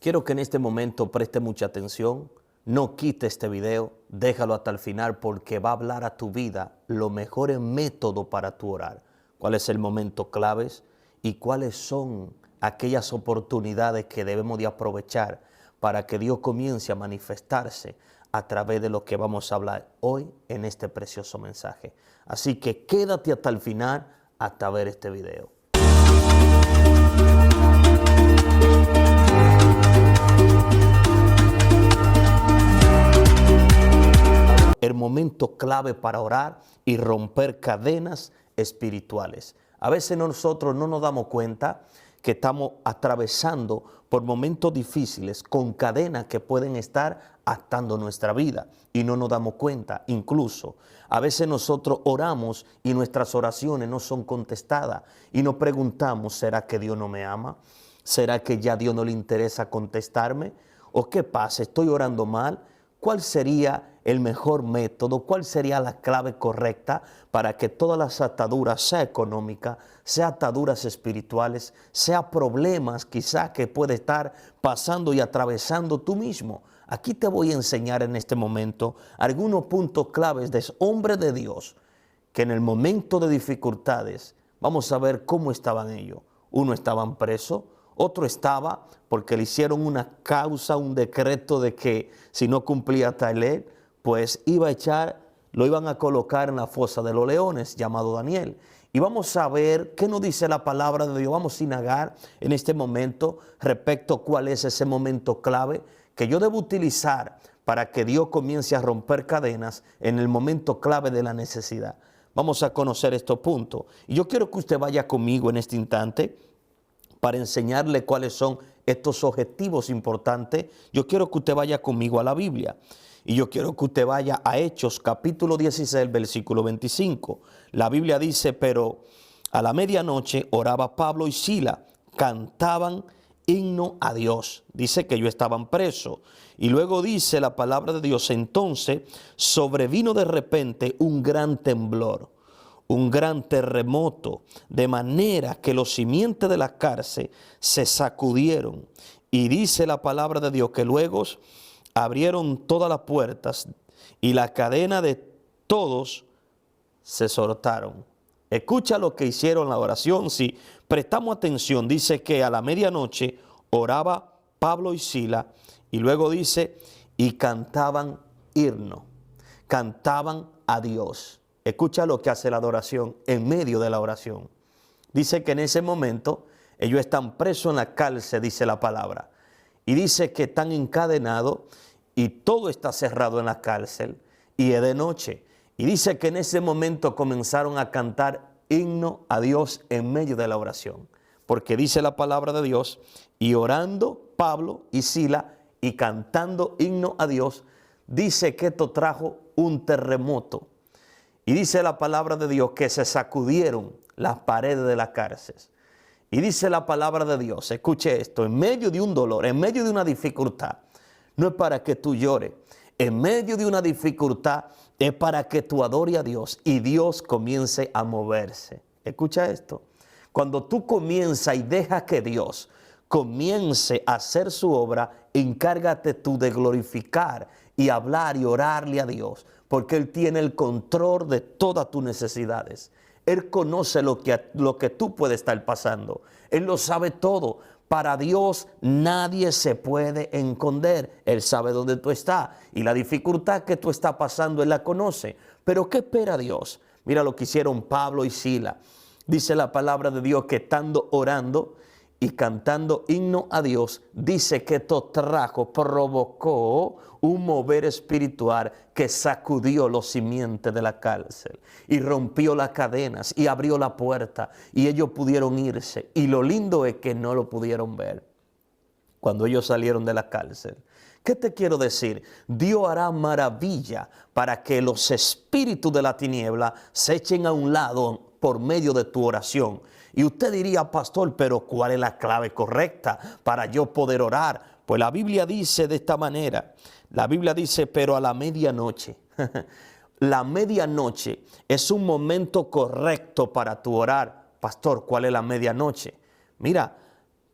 Quiero que en este momento preste mucha atención, no quite este video, déjalo hasta el final porque va a hablar a tu vida los mejores métodos para tu orar. ¿Cuál es el momento claves y cuáles son aquellas oportunidades que debemos de aprovechar para que Dios comience a manifestarse a través de lo que vamos a hablar hoy en este precioso mensaje? Así que quédate hasta el final hasta ver este video. El momento clave para orar y romper cadenas espirituales. A veces nosotros no nos damos cuenta que estamos atravesando por momentos difíciles con cadenas que pueden estar atando nuestra vida y no nos damos cuenta. Incluso a veces nosotros oramos y nuestras oraciones no son contestadas y nos preguntamos, ¿será que Dios no me ama? ¿Será que ya a Dios no le interesa contestarme? ¿O qué pasa? ¿Estoy orando mal? ¿Cuál sería el mejor método? ¿Cuál sería la clave correcta para que todas las ataduras, sea económica, sea ataduras espirituales, sea problemas quizá que puede estar pasando y atravesando tú mismo? Aquí te voy a enseñar en este momento algunos puntos claves de hombres de Dios que en el momento de dificultades, vamos a ver cómo estaban ellos. Uno estaban presos, otro estaba porque le hicieron una causa, un decreto de que si no cumplía tal ley, pues lo iban a colocar en la fosa de los leones, llamado Daniel. Y vamos a ver qué nos dice la palabra de Dios. Vamos a indagar en este momento respecto a cuál es ese momento clave que yo debo utilizar para que Dios comience a romper cadenas en el momento clave de la necesidad. Vamos a conocer estos puntos. Y yo quiero que usted vaya conmigo en este instante para enseñarle cuáles son estos objetivos importantes. Yo quiero que usted vaya conmigo a la Biblia. Y yo quiero que usted vaya a Hechos, capítulo 16, versículo 25. La Biblia dice, pero a la medianoche oraba Pablo y Silas, cantaban himno a Dios. Dice que ellos estaban presos. Y luego dice la palabra de Dios, entonces sobrevino de repente un gran temblor, un gran terremoto, de manera que los cimientos de la cárcel se sacudieron. Y dice la palabra de Dios que luego abrieron todas las puertas y la cadena de todos se soltaron. Escucha lo que hicieron en la oración. Si prestamos atención, dice que a la medianoche oraba Pablo y Silas y luego dice, y cantaban himno, cantaban a Dios. Escucha lo que hace la adoración en medio de la oración. Dice que en ese momento ellos están presos en la cárcel, dice la palabra. Y dice que están encadenados y todo está cerrado en la cárcel y es de noche. Y dice que en ese momento comenzaron a cantar himno a Dios en medio de la oración. Porque dice la palabra de Dios, y orando Pablo y Silas y cantando himno a Dios, dice que esto trajo un terremoto. Y dice la palabra de Dios que se sacudieron las paredes de la cárcel. Y dice la palabra de Dios, escuche esto, en medio de un dolor, en medio de una dificultad, no es para que tú llores, en medio de una dificultad es para que tú adores a Dios y Dios comience a moverse. Escucha esto, cuando tú comienzas y dejas que Dios comience a hacer su obra, encárgate tú de glorificar y hablar y orarle a Dios, porque Él tiene el control de todas tus necesidades. Él conoce lo que tú puedes estar pasando. Él lo sabe todo. Para Dios nadie se puede esconder. Él sabe dónde tú estás y la dificultad que tú estás pasando, Él la conoce. Pero ¿qué espera Dios? Mira lo que hicieron Pablo y Silas. Dice la palabra de Dios que estando orando y cantando himno a Dios, dice que esto provocó un mover espiritual que sacudió los cimientos de la cárcel y rompió las cadenas y abrió la puerta y ellos pudieron irse. Y lo lindo es que no lo pudieron ver cuando ellos salieron de la cárcel. ¿Qué te quiero decir? Dios hará maravilla para que los espíritus de la tiniebla se echen a un lado por medio de tu oración. Y usted diría, pastor, pero ¿cuál es la clave correcta para yo poder orar? Pues la Biblia dice de esta manera, la Biblia dice, pero a la medianoche. La medianoche es un momento correcto para tu orar. Pastor, ¿cuál es la medianoche? Mira,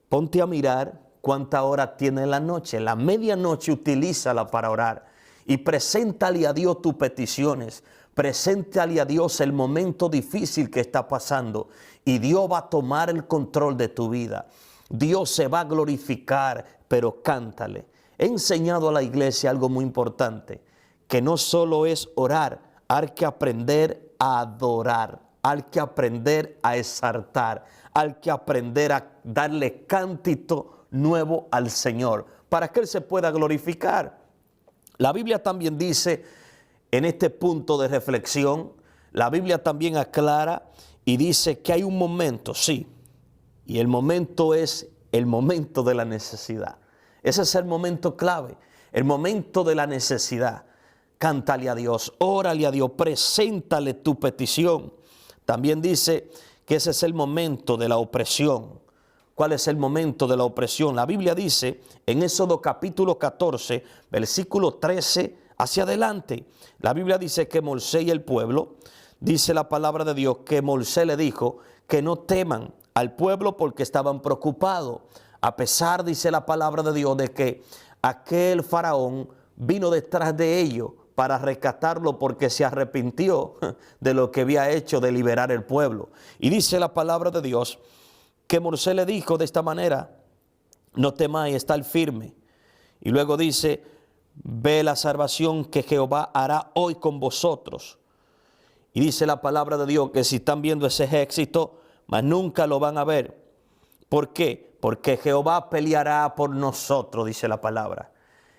ponte a mirar ¿cuánta hora tiene la noche? La medianoche utilízala para orar y preséntale a Dios tus peticiones. Preséntale a Dios el momento difícil que está pasando y Dios va a tomar el control de tu vida. Dios se va a glorificar, pero cántale. He enseñado a la iglesia algo muy importante, que no solo es orar, hay que aprender a adorar, hay que aprender a exaltar, hay que aprender a darle cántito nuevo al Señor, para que Él se pueda glorificar. La Biblia también dice, en este punto de reflexión, la Biblia también aclara y dice que hay un momento, sí, y el momento es el momento de la necesidad. Ese es el momento clave, el momento de la necesidad. Cántale a Dios, órale a Dios, preséntale tu petición. También dice que ese es el momento de la opresión. ¿Cuál es el momento de la opresión? La Biblia dice en Éxodo capítulo 14, versículo 13 hacia adelante. La Biblia dice que Moisés y el pueblo, dice la palabra de Dios, que Moisés le dijo que no teman al pueblo porque estaban preocupados. A pesar, dice la palabra de Dios, de que aquel faraón vino detrás de ellos para rescatarlo porque se arrepintió de lo que había hecho de liberar el pueblo. Y dice la palabra de Dios que Moisés le dijo de esta manera, no temáis, estar firme. Y luego dice, ve la salvación que Jehová hará hoy con vosotros. Y dice la palabra de Dios que si están viendo ese ejército, mas nunca lo van a ver. ¿Por qué? Porque Jehová peleará por nosotros, dice la palabra.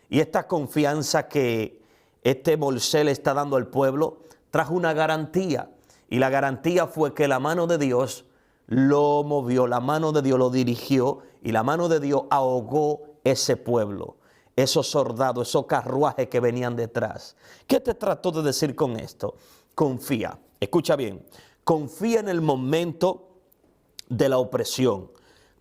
Y esta confianza que Moisés le está dando al pueblo, trajo una garantía. Y la garantía fue que la mano de Dios lo movió, la mano de Dios lo dirigió y la mano de Dios ahogó ese pueblo, esos soldados, esos carruajes que venían detrás. ¿Qué te trató de decir con esto? Confía, escucha bien, confía en el momento de la opresión,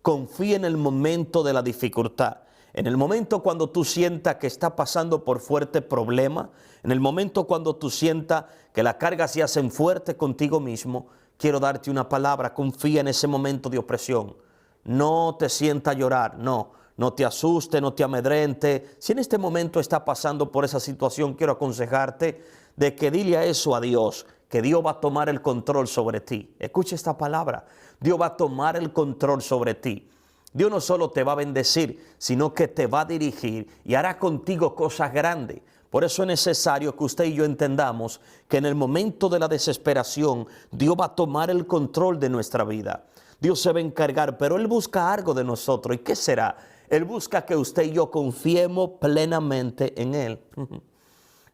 confía en el momento de la dificultad. En el momento cuando tú sientas que está pasando por fuerte problema, en el momento cuando tú sientas que las cargas se hacen fuertes contigo mismo, quiero darte una palabra, confía en ese momento de opresión. No te sientas a llorar, no te asuste, no te amedrente. Si en este momento está pasando por esa situación, quiero aconsejarte de que dile a eso a Dios, que Dios va a tomar el control sobre ti. Escucha esta palabra, Dios va a tomar el control sobre ti. Dios no solo te va a bendecir, sino que te va a dirigir y hará contigo cosas grandes. Por eso es necesario que usted y yo entendamos que en el momento de la desesperación, Dios va a tomar el control de nuestra vida. Dios se va a encargar, pero Él busca algo de nosotros. ¿Y qué será? Él busca que usted y yo confiemos plenamente en Él.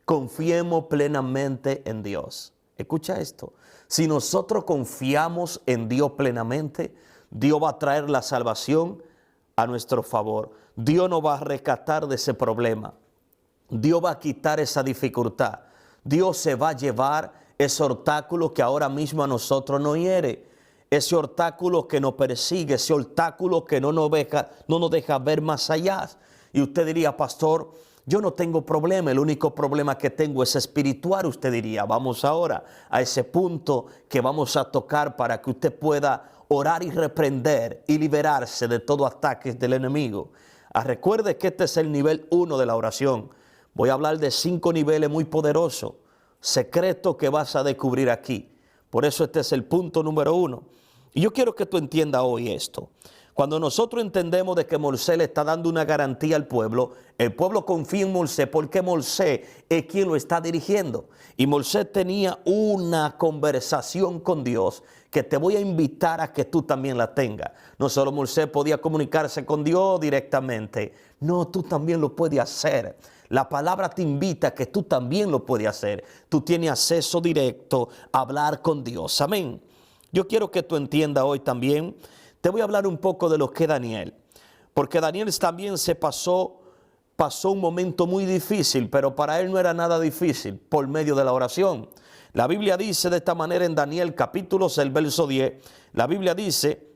Confiemos plenamente en Dios. Escucha esto. Si nosotros confiamos en Dios plenamente, Dios va a traer la salvación a nuestro favor. Dios nos va a rescatar de ese problema. Dios va a quitar esa dificultad. Dios se va a llevar ese obstáculo que ahora mismo a nosotros nos hiere. Ese obstáculo que nos persigue, ese obstáculo que no nos deja ver más allá. Y usted diría, pastor, yo no tengo problema, el único problema que tengo es espiritual. Usted diría, vamos ahora a ese punto que vamos a tocar para que usted pueda orar y reprender y liberarse de todo ataques del enemigo. Recuerde que este es el nivel 1 de la oración. Voy a hablar de 5 niveles muy poderosos, secretos que vas a descubrir aquí. Por eso este es el punto número 1. Y yo quiero que tú entiendas hoy esto. Cuando nosotros entendemos de que Moisés le está dando una garantía al pueblo, el pueblo confía en Moisés porque Moisés es quien lo está dirigiendo. Y Moisés tenía una conversación con Dios que te voy a invitar a que tú también la tengas. No solo Moisés podía comunicarse con Dios directamente, no, tú también lo puedes hacer. La palabra te invita a que tú también lo puedes hacer. Tú tienes acceso directo a hablar con Dios. Amén. Yo quiero que tú entiendas hoy también. Te voy a hablar un poco de lo que Daniel. Porque Daniel también pasó un momento muy difícil, pero para él no era nada difícil por medio de la oración. La Biblia dice de esta manera en Daniel capítulo 6, el verso 10. La Biblia dice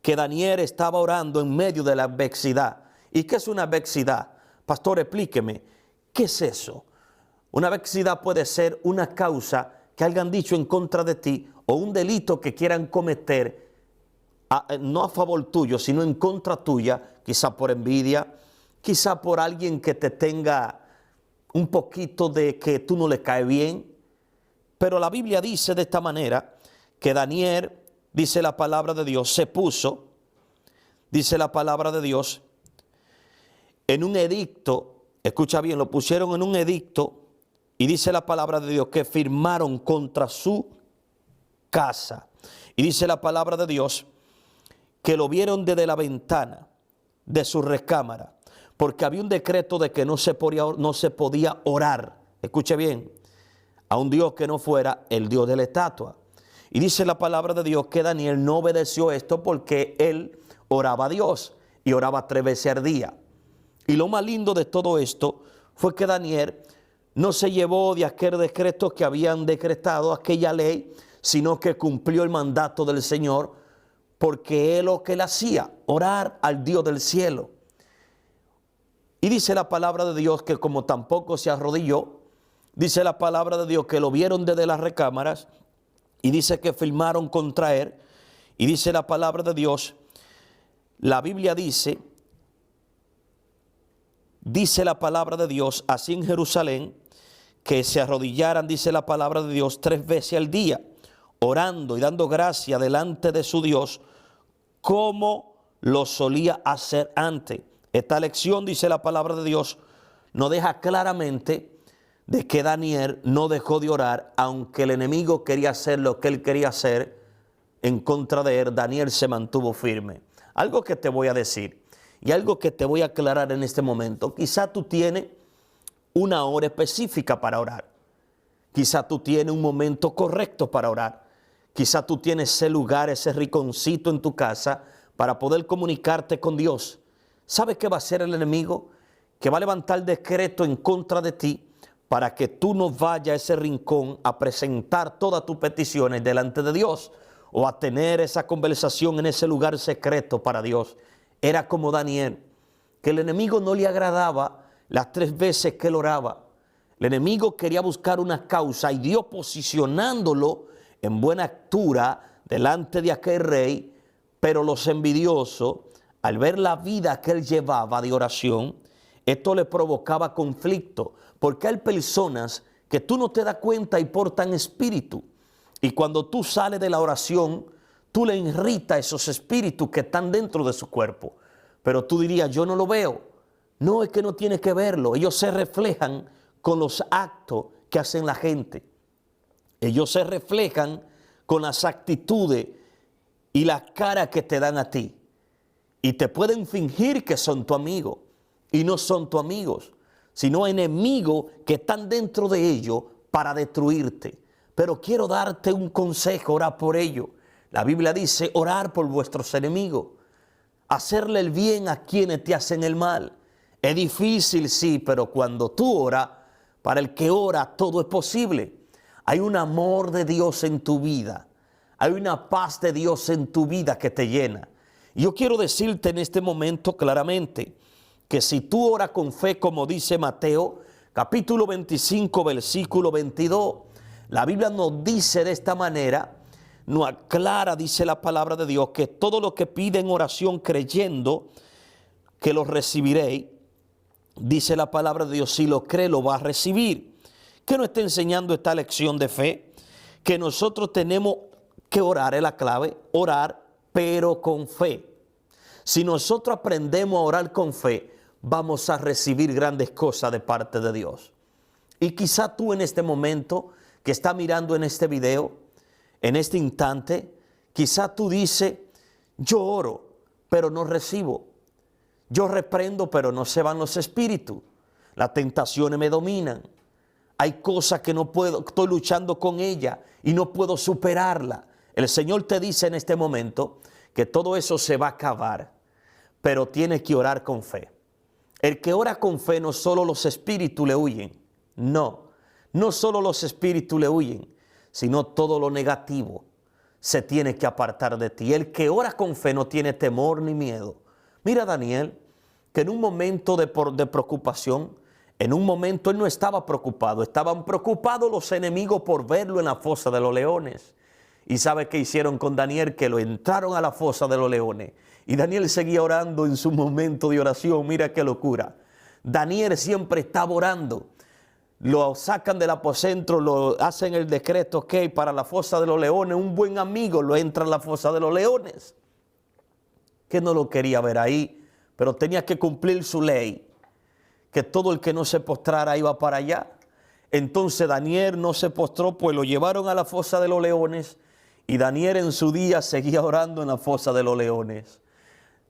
que Daniel estaba orando en medio de la adversidad. ¿Y qué es una adversidad? Pastor, explíqueme, ¿qué es eso? Una adversidad puede ser una causa que hayan dicho en contra de ti o un delito que quieran cometer no a favor tuyo, sino en contra tuya, quizá por envidia, quizá por alguien que te tenga un poquito de que tú no le caes bien. Pero la Biblia dice de esta manera que Daniel, dice la palabra de Dios, se puso, dice la palabra de Dios, en un edicto, escucha bien, lo pusieron en un edicto, y dice la palabra de Dios que firmaron contra su casa. Y dice la palabra de Dios que lo vieron desde la ventana de su recámara, porque había un decreto de que no se podía orar, escuche bien, a un Dios que no fuera el Dios de la estatua. Y dice la palabra de Dios que Daniel no obedeció esto porque él oraba a Dios y oraba 3 veces al día. Y lo más lindo de todo esto fue que Daniel no se llevó de aquel decreto que habían decretado, aquella ley, sino que cumplió el mandato del Señor, porque él lo que él hacía, orar al Dios del cielo. Y dice la palabra de Dios que como tampoco se arrodilló, dice la palabra de Dios que lo vieron desde las recámaras, y dice que firmaron contra él, y dice la palabra de Dios, la Biblia dice la palabra de Dios, así en Jerusalén, que se arrodillaran, dice la palabra de Dios, 3 veces al día, orando y dando gracia delante de su Dios, como lo solía hacer antes. Esta lección, dice la palabra de Dios, nos deja claramente de que Daniel no dejó de orar, aunque el enemigo quería hacer lo que él quería hacer en contra de él. Daniel se mantuvo firme. Algo que te voy a decir y algo que te voy a aclarar en este momento. Quizá tú tienes una hora específica para orar. Quizá tú tienes un momento correcto para orar. Quizá tú tienes ese lugar, ese rinconcito en tu casa para poder comunicarte con Dios. ¿Sabes qué va a hacer el enemigo? Que va a levantar decreto en contra de ti para que tú no vayas a ese rincón a presentar todas tus peticiones delante de Dios o a tener esa conversación en ese lugar secreto para Dios. Era como Daniel, que el enemigo no le agradaba las 3 veces que él oraba. El enemigo quería buscar una causa y Dios posicionándolo en buena altura delante de aquel rey, pero los envidiosos, al ver la vida que él llevaba de oración, esto le provocaba conflicto, porque hay personas que tú no te das cuenta y portan espíritu, y cuando tú sales de la oración, tú le irritas esos espíritus que están dentro de su cuerpo, pero tú dirías, yo no lo veo. No, es que no tiene que verlo, ellos se reflejan con los actos que hacen la gente. Ellos se reflejan con las actitudes y la cara que te dan a ti. Y te pueden fingir que son tu amigo y no son tus amigos, sino enemigos que están dentro de ellos para destruirte. Pero quiero darte un consejo, orar por ellos. La Biblia dice orar por vuestros enemigos, hacerle el bien a quienes te hacen el mal. Es difícil, sí, pero cuando tú oras, para el que ora todo es posible. Hay un amor de Dios en tu vida. Hay una paz de Dios en tu vida que te llena. Y yo quiero decirte en este momento claramente que si tú oras con fe, como dice Mateo, capítulo 25, versículo 22, la Biblia nos dice de esta manera, nos aclara, dice la palabra de Dios, que todo lo que pide en oración creyendo que lo recibiréis, dice la palabra de Dios, si lo cree lo va a recibir. ¿Qué nos está enseñando esta lección de fe? Que nosotros tenemos que orar, es la clave, orar pero con fe. Si nosotros aprendemos a orar con fe, vamos a recibir grandes cosas de parte de Dios. Y quizá tú en este momento que estás mirando en este video, en este instante, quizá tú dices, yo oro, pero no recibo. Yo reprendo, pero no se van los espíritus. Las tentaciones me dominan. Hay cosas que no puedo, estoy luchando con ellas y no puedo superarla. El Señor te dice en este momento que todo eso se va a acabar, pero tienes que orar con fe. El que ora con fe no solo los espíritus le huyen, no solo los espíritus le huyen, sino todo lo negativo se tiene que apartar de ti. El que ora con fe no tiene temor ni miedo. Mira Daniel, que en un momento de preocupación, en un momento él no estaba preocupado, estaban preocupados los enemigos por verlo en la fosa de los leones. ¿Y sabe qué hicieron con Daniel? Que lo entraron a la fosa de los leones. Y Daniel seguía orando en su momento de oración. Mira qué locura. Daniel siempre estaba orando. Lo sacan del aposento, lo hacen el decreto, ok, para la fosa de los leones. Un buen amigo lo entra en la fosa de los leones, que no lo quería ver ahí, pero tenía que cumplir su ley, que todo el que no se postrara iba para allá. Entonces Daniel no se postró, pues lo llevaron a la fosa de los leones, y Daniel en su día seguía orando en la fosa de los leones.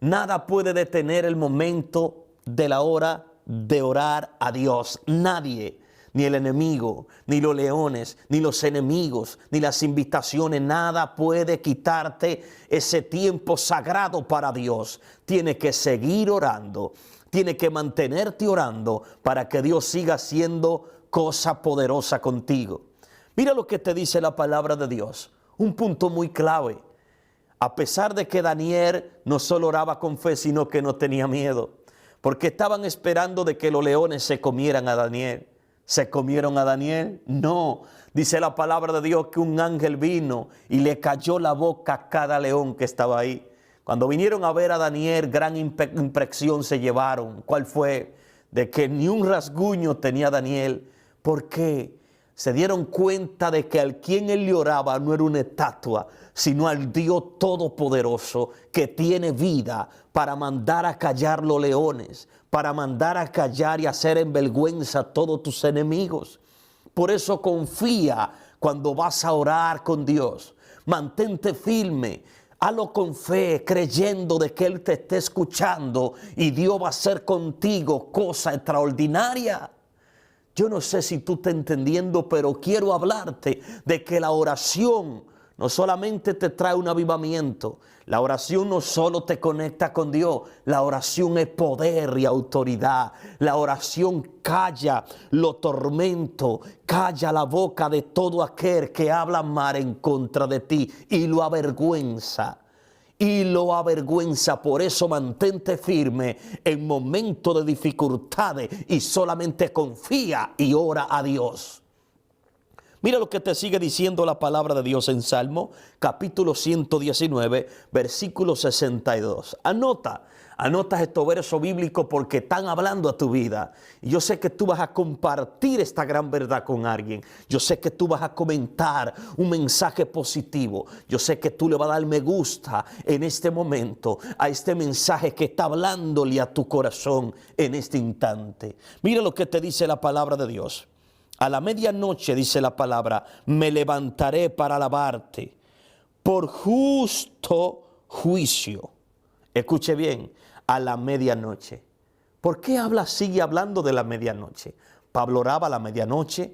Nada puede detener el momento de la hora de orar a Dios. Nadie, ni el enemigo, ni los leones, ni los enemigos, ni las invitaciones, nada puede quitarte ese tiempo sagrado para Dios. Tienes que seguir orando, tienes que mantenerte orando para que Dios siga haciendo cosa poderosa contigo. Mira lo que te dice la palabra de Dios, un punto muy clave. A pesar de que Daniel no solo oraba con fe, sino que no tenía miedo, porque estaban esperando de que los leones se comieran a Daniel. ¿Se comieron a Daniel? No. Dice la palabra de Dios que un ángel vino y le cayó la boca a cada león que estaba ahí. Cuando vinieron a ver a Daniel, gran impresión se llevaron. ¿Cuál fue? De que ni un rasguño tenía Daniel. ¿Por qué? Se dieron cuenta de que al quien él le oraba no era una estatua, sino al Dios Todopoderoso que tiene vida para mandar a callar los leones, para mandar a callar y hacer en vergüenza a todos tus enemigos. Por eso confía cuando vas a orar con Dios. Mantente firme. Hazlo con fe, creyendo de que Él te esté escuchando y Dios va a hacer contigo cosa extraordinaria. Yo no sé si tú estás entendiendo, pero quiero hablarte de que la oración no solamente te trae un avivamiento, la oración no solo te conecta con Dios, la oración es poder y autoridad. La oración calla los tormentos, calla la boca de todo aquel que habla mal en contra de ti y lo avergüenza. Por eso mantente firme en momentos de dificultades y solamente confía y ora a Dios. Mira lo que te sigue diciendo la palabra de Dios en Salmo, capítulo 119, versículo 62. Anota estos versos bíblicos porque están hablando a tu vida. Y yo sé que tú vas a compartir esta gran verdad con alguien. Yo sé que tú vas a comentar un mensaje positivo. Yo sé que tú le vas a dar me gusta en este momento a este mensaje que está hablándole a tu corazón en este instante. Mira lo que te dice la palabra de Dios. A la medianoche, dice la palabra, me levantaré para alabarte por justo juicio. Escuche bien, a la medianoche. ¿Por qué sigue hablando de la medianoche? Pablo oraba a la medianoche.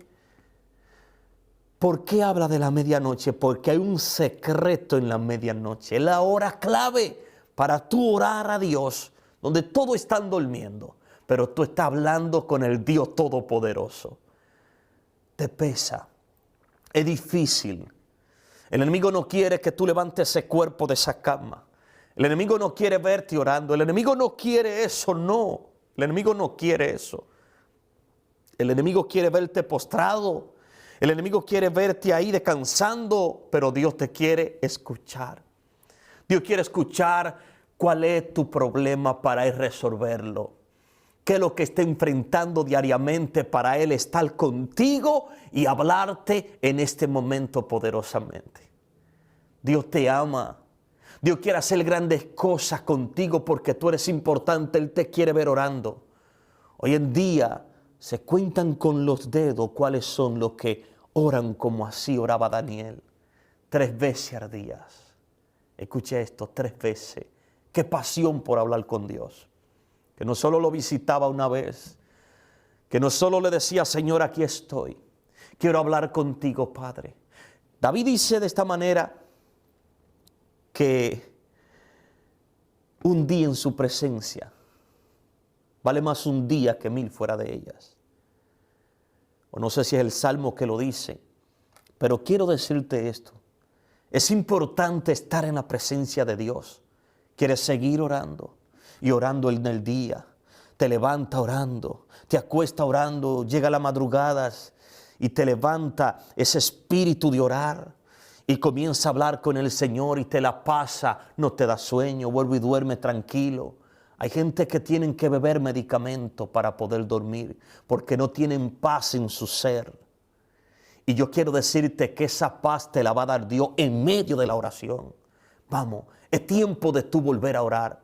¿Por qué habla de la medianoche? Porque hay un secreto en la medianoche. Es la hora clave para tú orar a Dios, donde todos están durmiendo, pero tú estás hablando con el Dios Todopoderoso. Te pesa, es difícil. El enemigo no quiere que tú levantes ese cuerpo de esa cama. El enemigo no quiere verte orando. El enemigo no quiere eso, no. El enemigo no quiere eso. El enemigo quiere verte postrado. El enemigo quiere verte ahí descansando, pero Dios te quiere escuchar. Dios quiere escuchar cuál es tu problema para él resolverlo. ¿Qué es lo que está enfrentando diariamente para Él estar contigo y hablarte en este momento poderosamente? Dios te ama. Dios quiere hacer grandes cosas contigo porque tú eres importante. Él te quiere ver orando. Hoy en día se cuentan con los dedos cuáles son los que oran como así oraba Daniel. 3 veces al día. Escuche esto, 3 veces. Qué pasión por hablar con Dios. Que no solo lo visitaba una vez, que no solo le decía, Señor, aquí estoy, quiero hablar contigo, Padre. David dice de esta manera que un día en su presencia vale más un día que 1000 fuera de ellas. O no sé si es el Salmo que lo dice, pero quiero decirte esto. Es importante estar en la presencia de Dios. ¿Quieres seguir orando? Y orando en el día, te levanta orando, te acuesta orando, llega a las madrugadas y te levanta ese espíritu de orar. y comienza a hablar con el Señor y te la pasa, no te da sueño, vuelve y duerme tranquilo. Hay gente que tienen que beber medicamento para poder dormir porque no tienen paz en su ser. Y yo quiero decirte que esa paz te la va a dar Dios en medio de la oración. Vamos, es tiempo de tú volver a orar.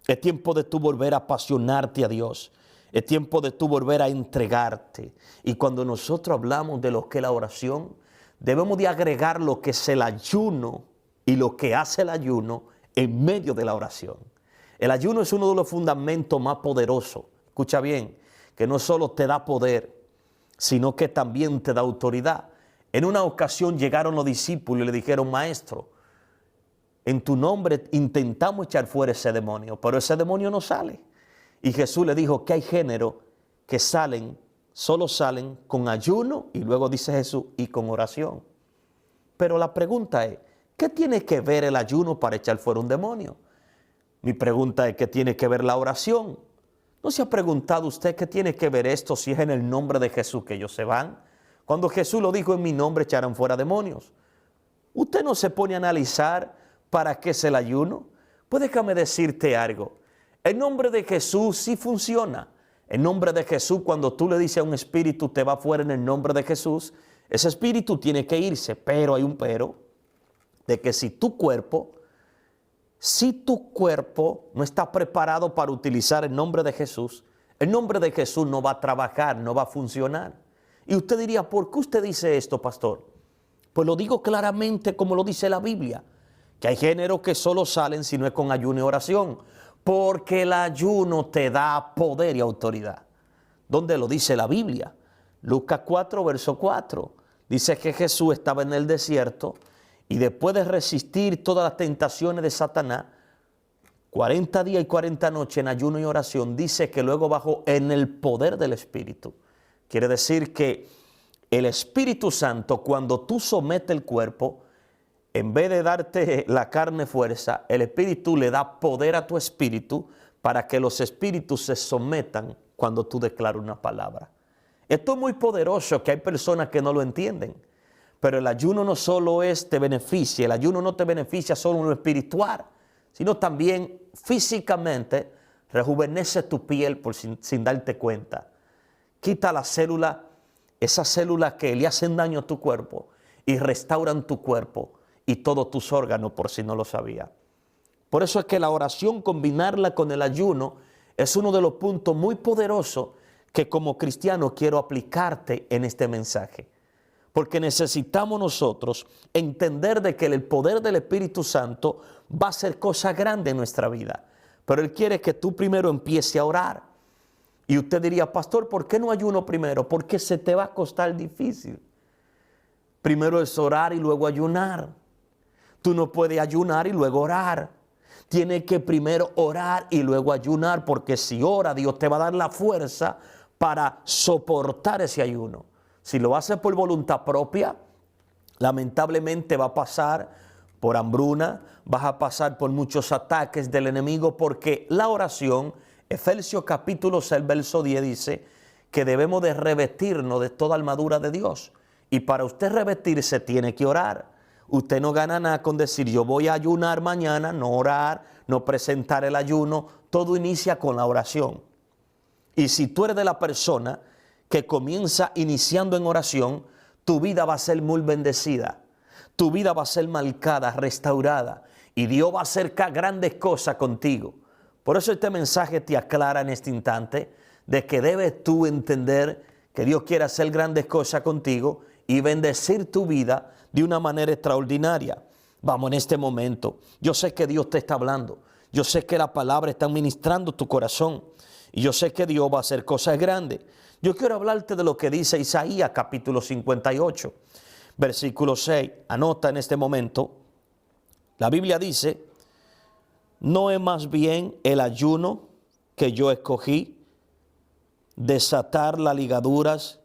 Es tiempo de tú volver a apasionarte a Dios. Es tiempo de tú volver a entregarte. Y cuando nosotros hablamos de lo que es la oración, debemos de agregar lo que es el ayuno y lo que hace el ayuno en medio de la oración. El ayuno es uno de los fundamentos más poderosos. Escucha bien, que no solo te da poder, sino que también te da autoridad. En una ocasión llegaron los discípulos y le dijeron, maestro, en tu nombre intentamos echar fuera ese demonio, pero ese demonio no sale. Y Jesús le dijo que hay géneros que solo salen con ayuno, y luego dice Jesús, y con oración. Pero la pregunta es, ¿qué tiene que ver el ayuno para echar fuera un demonio? Mi pregunta es, ¿qué tiene que ver la oración? ¿No se ha preguntado usted qué tiene que ver esto si es en el nombre de Jesús que ellos se van? Cuando Jesús lo dijo, en mi nombre echarán fuera demonios. ¿Usted no se pone a analizar para qué es el ayuno? Pues déjame decirte algo. El nombre de Jesús sí funciona. El nombre de Jesús, cuando tú le dices a un espíritu, te va fuera en el nombre de Jesús, ese espíritu tiene que irse. Pero hay un pero, de que si tu cuerpo no está preparado para utilizar el nombre de Jesús, el nombre de Jesús no va a trabajar, no va a funcionar. Y usted diría, ¿por qué usted dice esto, pastor? Pues lo digo claramente como lo dice la Biblia, que hay géneros que solo salen si no es con ayuno y oración, porque el ayuno te da poder y autoridad. ¿Dónde lo dice la Biblia? Lucas 4, verso 4. Dice que Jesús estaba en el desierto y después de resistir todas las tentaciones de Satanás, 40 días y 40 noches en ayuno y oración, dice que luego bajó en el poder del Espíritu. Quiere decir que el Espíritu Santo, cuando tú sometes el cuerpo, en vez de darte la carne fuerza, el Espíritu le da poder a tu espíritu para que los espíritus se sometan cuando tú declaras una palabra. Esto es muy poderoso, que hay personas que no lo entienden. Pero el ayuno no solo te beneficia, el ayuno no te beneficia solo en lo espiritual, sino también físicamente rejuvenece tu piel sin darte cuenta. Quita las células, esas células que le hacen daño a tu cuerpo y restauran tu cuerpo y todos tus órganos, por si no lo sabía. Por eso es que la oración, combinarla con el ayuno, es uno de los puntos muy poderosos que como cristiano quiero aplicarte en este mensaje. Porque necesitamos nosotros entender de que el poder del Espíritu Santo va a hacer cosas grandes en nuestra vida. Pero Él quiere que tú primero empieces a orar. Y usted diría, pastor, ¿por qué no ayuno primero? Porque se te va a costar difícil. Primero es orar y luego ayunar. Tú no puedes ayunar y luego orar. Tienes que primero orar y luego ayunar, porque si ora, Dios te va a dar la fuerza para soportar ese ayuno. Si lo haces por voluntad propia, lamentablemente va a pasar por hambruna, vas a pasar por muchos ataques del enemigo, porque la oración, Efesios capítulo 6, verso 10 dice que debemos de revestirnos de toda armadura de Dios. Y para usted revestirse tiene que orar. Usted no gana nada con decir yo voy a ayunar mañana, no orar, no presentar el ayuno. Todo inicia con la oración. Y si tú eres de la persona que comienza iniciando en oración, tu vida va a ser muy bendecida. Tu vida va a ser marcada, restaurada. Y Dios va a hacer grandes cosas contigo. Por eso este mensaje te aclara en este instante de que debes tú entender que Dios quiere hacer grandes cosas contigo y bendecir tu vida de una manera extraordinaria. Vamos, en este momento, yo sé que Dios te está hablando. Yo sé que la palabra está ministrando tu corazón. Y yo sé que Dios va a hacer cosas grandes. Yo quiero hablarte de lo que dice Isaías capítulo 58, versículo 6. Anota en este momento. La Biblia dice, ¿no es más bien el ayuno que yo escogí, desatar las ligaduras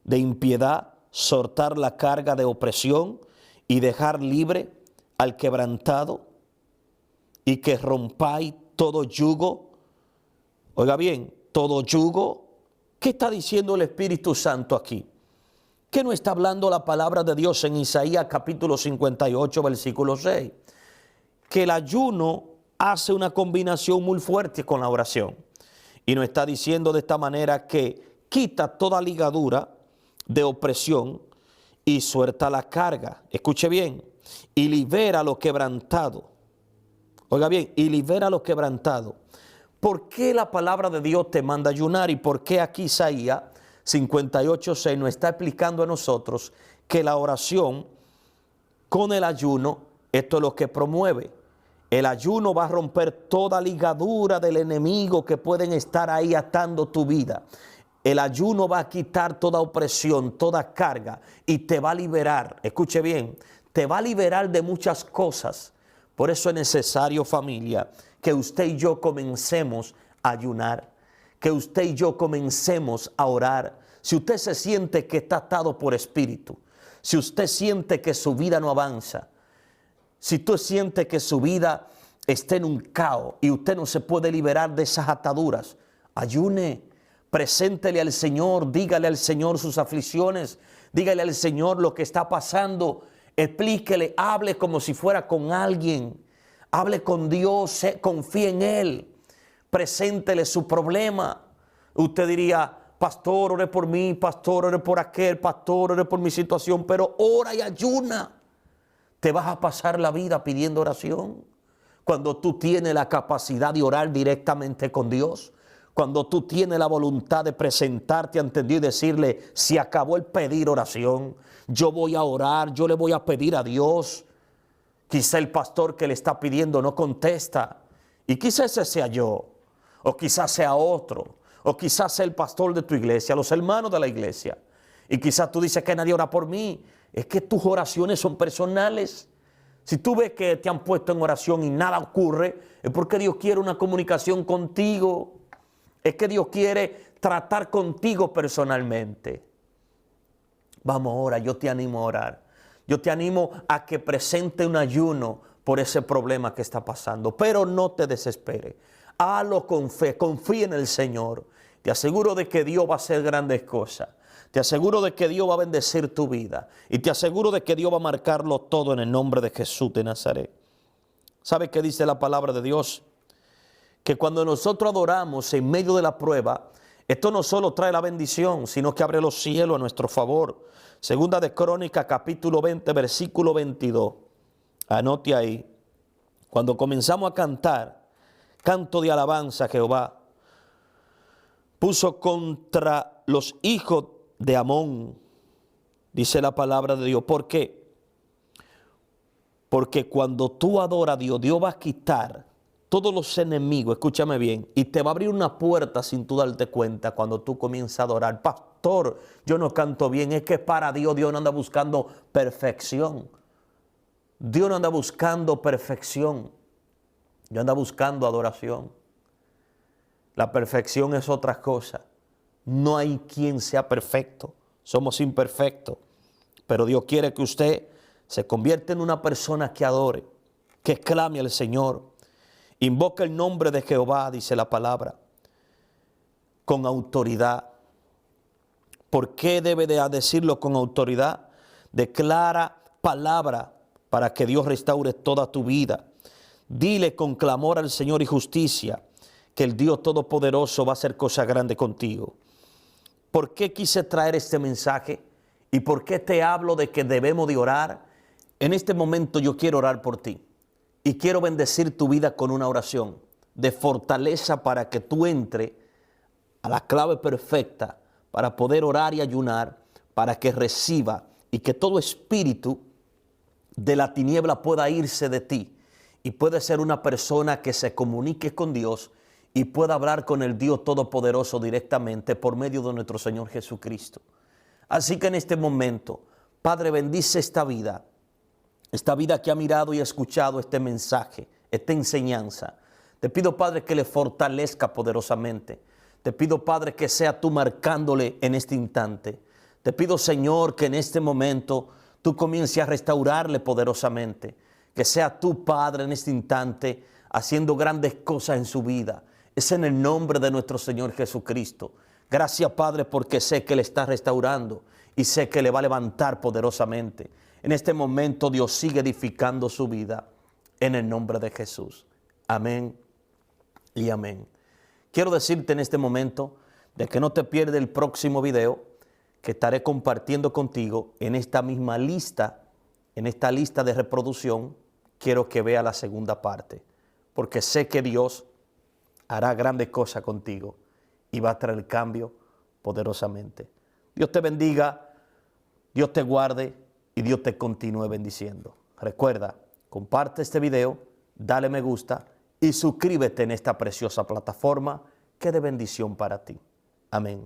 de impiedad, soltar la carga de opresión y dejar libre al quebrantado, y que rompáis todo yugo? Oiga bien, todo yugo. ¿Qué está diciendo el Espíritu Santo aquí? ¿Qué no está hablando la palabra de Dios en Isaías capítulo 58, versículo 6? Que el ayuno hace una combinación muy fuerte con la oración. Y nos está diciendo de esta manera que quita toda ligadura de opresión y suelta la carga. Escuche bien. Y libera a lo quebrantado. Oiga bien, y libera a lo quebrantado. ¿Por qué la palabra de Dios te manda a ayunar? ¿Y por qué aquí Isaías 58:6 nos está explicando a nosotros que la oración con el ayuno, esto es lo que promueve? El ayuno va a romper toda ligadura del enemigo que pueden estar ahí atando tu vida. El ayuno va a quitar toda opresión, toda carga y te va a liberar. Escuche bien, te va a liberar de muchas cosas. Por eso es necesario, familia, que usted y yo comencemos a ayunar, que usted y yo comencemos a orar. Si usted se siente que está atado por espíritu, si usted siente que su vida no avanza, si tú sientes que su vida está en un caos y usted no se puede liberar de esas ataduras, ayune, preséntele al Señor, dígale al Señor sus aflicciones, dígale al Señor lo que está pasando, explíquele, hable como si fuera con alguien, hable con Dios, confíe en Él, preséntele su problema. Usted diría, pastor, ore por mí, pastor, ore por aquel, pastor, ore por mi situación, pero ora y ayuna. ¿Te vas a pasar la vida pidiendo oración? Cuando tú tienes la capacidad de orar directamente con Dios, cuando tú tienes la voluntad de presentarte ante Dios y decirle, se acabó el pedir oración, yo voy a orar, yo le voy a pedir a Dios. Quizá el pastor que le está pidiendo no contesta, y quizás ese sea yo, o quizás sea otro, o quizás sea el pastor de tu iglesia, los hermanos de la iglesia, y quizás tú dices que nadie ora por mí. Es que tus oraciones son personales. Si tú ves que te han puesto en oración y nada ocurre, es porque Dios quiere una comunicación contigo. Es que Dios quiere tratar contigo personalmente. Vamos, ora, yo te animo a orar. Yo te animo a que presente un ayuno por ese problema que está pasando. Pero no te desesperes. Hazlo con fe, confía en el Señor. Te aseguro de que Dios va a hacer grandes cosas. Te aseguro de que Dios va a bendecir tu vida. Y te aseguro de que Dios va a marcarlo todo en el nombre de Jesús de Nazaret. ¿Sabe qué dice la palabra de Dios? Que cuando nosotros adoramos en medio de la prueba, esto no solo trae la bendición, sino que abre los cielos a nuestro favor. Segunda de Crónicas, capítulo 20, versículo 22. Anote ahí. Cuando comenzamos a cantar, canto de alabanza a Jehová, puso contra los hijos de Amón, dice la palabra de Dios. ¿Por qué? Porque cuando tú adoras a Dios, Dios va a quitar todos los enemigos, escúchame bien, y te va a abrir una puerta sin tú darte cuenta cuando tú comienzas a adorar. Pastor, yo no canto bien, es que para Dios no anda buscando perfección. Dios no anda buscando perfección, Dios anda buscando adoración. La perfección es otra cosa. No hay quien sea perfecto, somos imperfectos, pero Dios quiere que usted se convierta en una persona que adore, que clame al Señor, invoca el nombre de Jehová, dice la palabra, con autoridad. ¿Por qué debe de decirlo con autoridad? Declara palabra para que Dios restaure toda tu vida. Dile con clamor al Señor y justicia que el Dios Todopoderoso va a hacer cosas grandes contigo. ¿Por qué quise traer este mensaje? ¿Y por qué te hablo de que debemos de orar? En este momento yo quiero orar por ti. Y quiero bendecir tu vida con una oración de fortaleza para que tú entres a la clave perfecta para poder orar y ayunar, para que reciba y que todo espíritu de la tiniebla pueda irse de ti y pueda ser una persona que se comunique con Dios y pueda hablar con el Dios Todopoderoso directamente por medio de nuestro Señor Jesucristo. Así que en este momento, Padre, bendice esta vida que ha mirado y ha escuchado este mensaje, esta enseñanza. Te pido, Padre, que le fortalezca poderosamente. Te pido, Padre, que sea tú marcándole en este instante. Te pido, Señor, que en este momento tú comiences a restaurarle poderosamente. Que sea tú, Padre, en este instante haciendo grandes cosas en su vida. Es en el nombre de nuestro Señor Jesucristo. Gracias, Padre, porque sé que le está restaurando y sé que le va a levantar poderosamente. En este momento Dios sigue edificando su vida en el nombre de Jesús. Amén y amén. Quiero decirte en este momento de que no te pierdas el próximo video que estaré compartiendo contigo en esta misma lista, en esta lista de reproducción. Quiero que vea la segunda parte, porque sé que Dios hará grandes cosas contigo y va a traer cambio poderosamente. Dios te bendiga, Dios te guarde y Dios te continúe bendiciendo. Recuerda, comparte este video, dale me gusta y suscríbete en esta preciosa plataforma que es de bendición para ti. Amén.